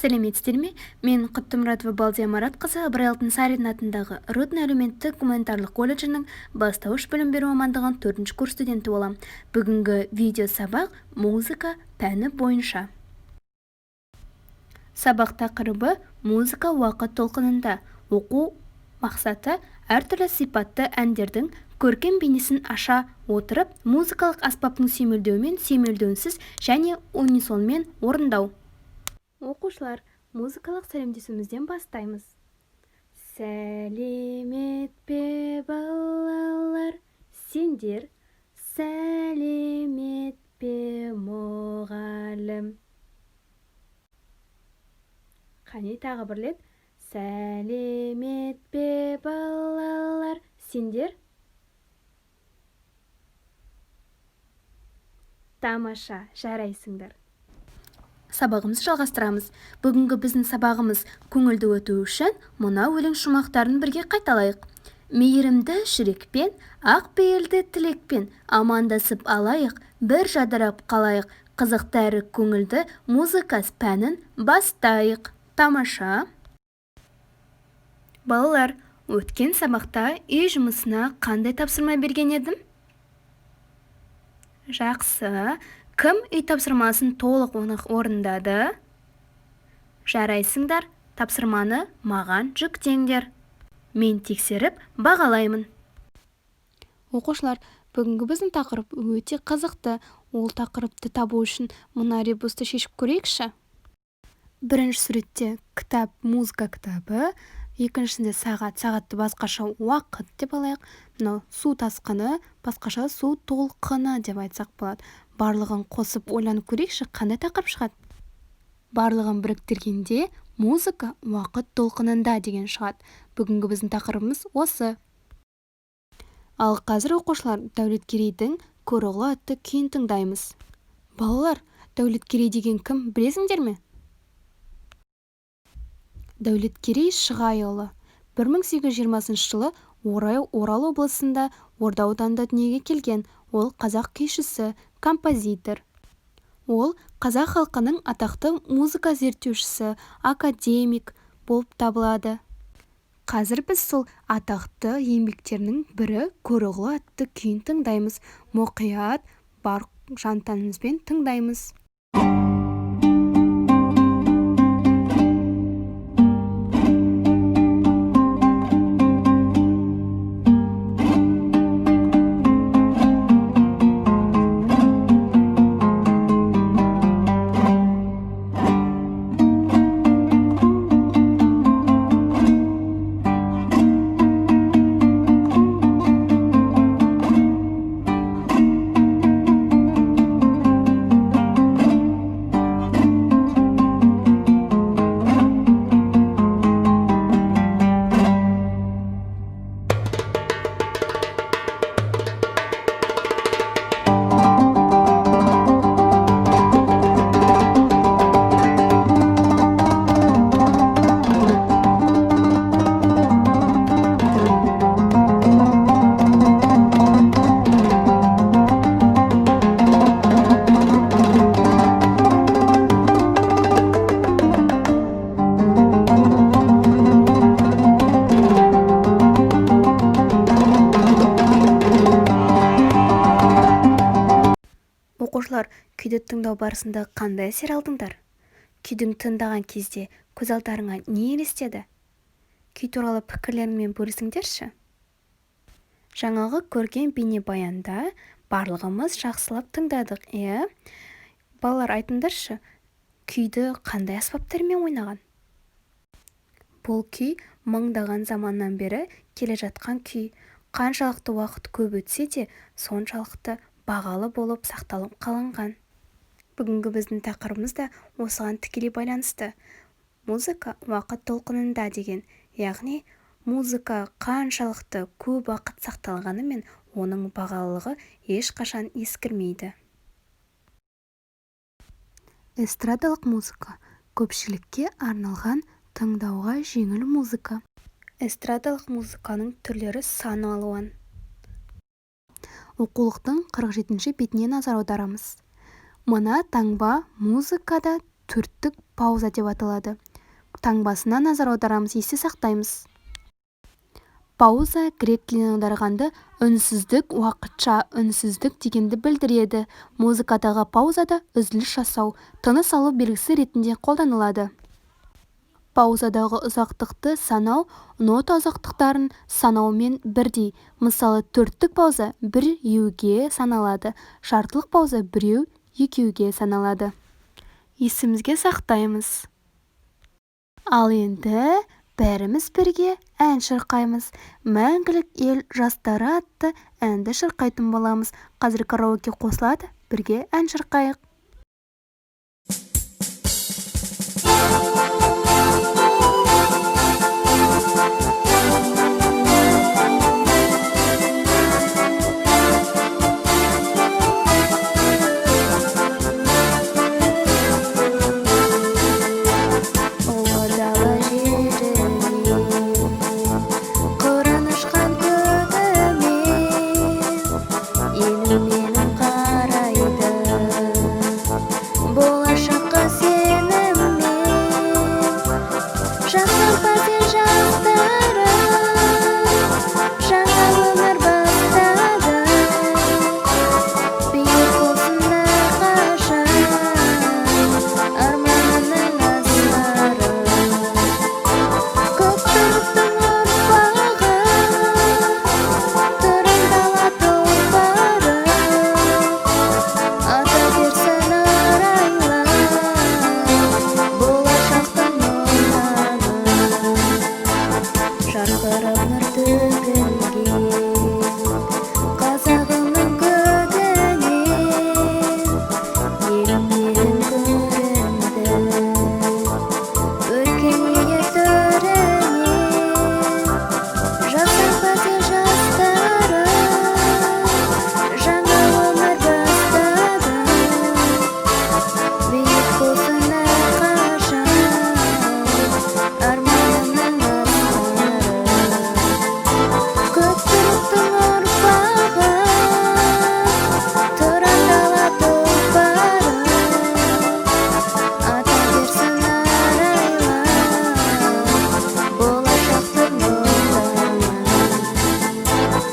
Сәлеметсіздер ме? Мен Құттымұратова Балдия Маратқызы Ыбырай Алтынсарин атындағы Рудный әлеуметтік-гуманитарлық колледжінің бастауыш білім беру мамандығын 4-ші курс студенті болам. Бүгінгі видео сабақ музыка пәні бойынша. Сабақ тақырыбы музыка уақыт толқынында. Оқу мақсаты әртүрлі сипатты әндердің көркем бейнесін аша отырып, музыкалық аспаптың сүйемелдеуімен, сүйемелдеусіз және унисонмен орындау. Оқушылар, музыкалық сәлемдесуімізден бастаймыз. Сәлемет пе балалар, сендер, сәлемет пе мұғалім. Қане тағы бір рет. Сәлемет пе балалар, сендер. Тамаша, жарайсыңдар. Сабағымызды жалғастырамыз. Бүгінгі біздің сабағымыз көңілді өту үшін мына өлең шумақтарын бірге қайталайық. Мейірімді жүрекпен, ақ пейілді тілекпен амандасып алайық, бір жадырап қалайық. Қызықты әрі көңілді музыка пәнін бастайық. Тамаша. Балалар, өткен сабақта үй жұмысына қандай тапсырма берген едім? Жақсы. Кім үй тапсырмасын толық орындады? Жарайсыңдар, тапсырманы маған жүктеңдер. Мен тексеріп бағалаймын. Оқушылар, бүгінгі біздің тақырып өте қызықты. Ол тақырыпты табу үшін мына ребусты шешіп көрейікші. Бірінші суретте кітап, музыка кітабы, екіншісінде сағатты басқаша уақыт деп алайық. Мынау су тасқыны, басқаша су толқыны деп айтсақ болады. Барлығын қосып ойланып көрейікші, қандай тақырып шығады? Барлығын біріктіргенде музыка уақыт толқынында деген шығады. Бүгінгі біздің тақырыбымыз осы. Ал қазір оқушылар Дәулеткерейдің Көроғлы атты күйін тыңдаймыз. Балалар, Дәулеткерей деген кім, білесіңдер ме? Дәулеткерей Шығайұлы 1820 жылы Орал облысында Орда ауданында дүниеге келген. Ол қазақ күйшісі, композитор. Ол қазақ халқының атақты музыка зерттеушісі, академик болып табылады. Қазір біз сол атақты еңбектерінің бірі Көроғлы атты күйін тыңдаймыз. Мұқият бар жан-тәнімізбен тыңдаймыз. Оқушылар, күйді тыңдау барысында қандай әсер алдыңдар? Күйдің тыңдаған кезде көз алдарыңа не елестеді? Күй туралы пікірлеріңмен бөлісіңдерші. Жаңағы көрген бейнебаянда барлығымыз жақсылап тыңдадық, Балалар, айтыңдаршы, күйді қандай аспаптармен ойнаған? Бұл күй мыңдаған заманнан бері келе жатқан күй. Қаншалықты уақыт көп өтсе де, соншалықты бағалы болып сақталып қалынған. Бүгінгі біздің тақырыбымыз да осыған тікелей байланысты. Музыка уақыт толқынында деген, яғни музыка қаншалықты көп уақыт сақталғанымен оның бағалылығы ешқашан ескірмейді. Эстрадалық музыка көпшілікке арналған тыңдауға жеңіл музыка. Эстрадалық музыканың түрлері сан алуан. Оқулықтың 47-ші бетіне назар аударамыз. Мына таңба музыкада төрттік пауза деп аталады. Таңбасына назар аударамыз, есте сақтаймыз. Пауза грек тілінен аударғанда үнсіздік, уақытша үнсіздік дегенді білдіреді. Музыкадағы паузада үзіліс жасау, тыныс алу белгісі ретінде қолданылады. Паузадағы ұзақтықты санау нота ұзақтықтарын санаумен бірдей. Мысалы, төрттік пауза біреуге саналады, шарттылық пауза біреу, екеуге саналады. Есімізге сақтаймыз. Ал енді бәріміз бірге ән шырқаймыз. Мәңгілік ел жастары атты әнді шырқайтын боламыз. Қазір караоке қосылады, бірге ән шырқайық.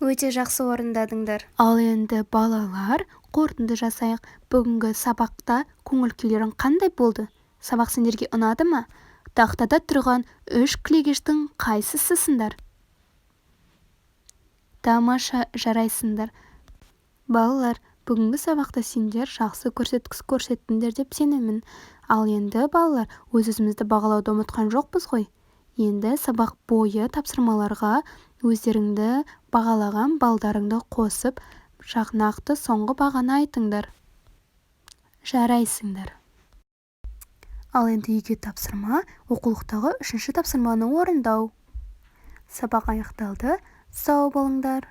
Өте жақсы орындадыңдар. Ал енді балалар, қорытынды жасайық. Бүгінгі сабақта көңіл-күйлерің қандай болды? Сабақ сендерге ұнады ма? Тақтада тұрған 3 кілегештің қайсысысыңдар? Тамаша, жарайсыңдар. Балалар, бүгінгі сабақта сендер жақсы көрсеткіш көрсеттіңдер деп сенемін. Ал енді балалар, өз-өзімізді бағалауды ұмытқан жоқпыз ғой. Енді сабақ бойы тапсырмаларға өздеріңді бағалаған балдарыңды қосып, нақты соңғы бағаны айтыңдар. Жарайсыңдар. Ал енді үйге тапсырма, оқулықтағы 3-ші тапсырманы орындау. Сабақ аяқталды. Сау болыңдар.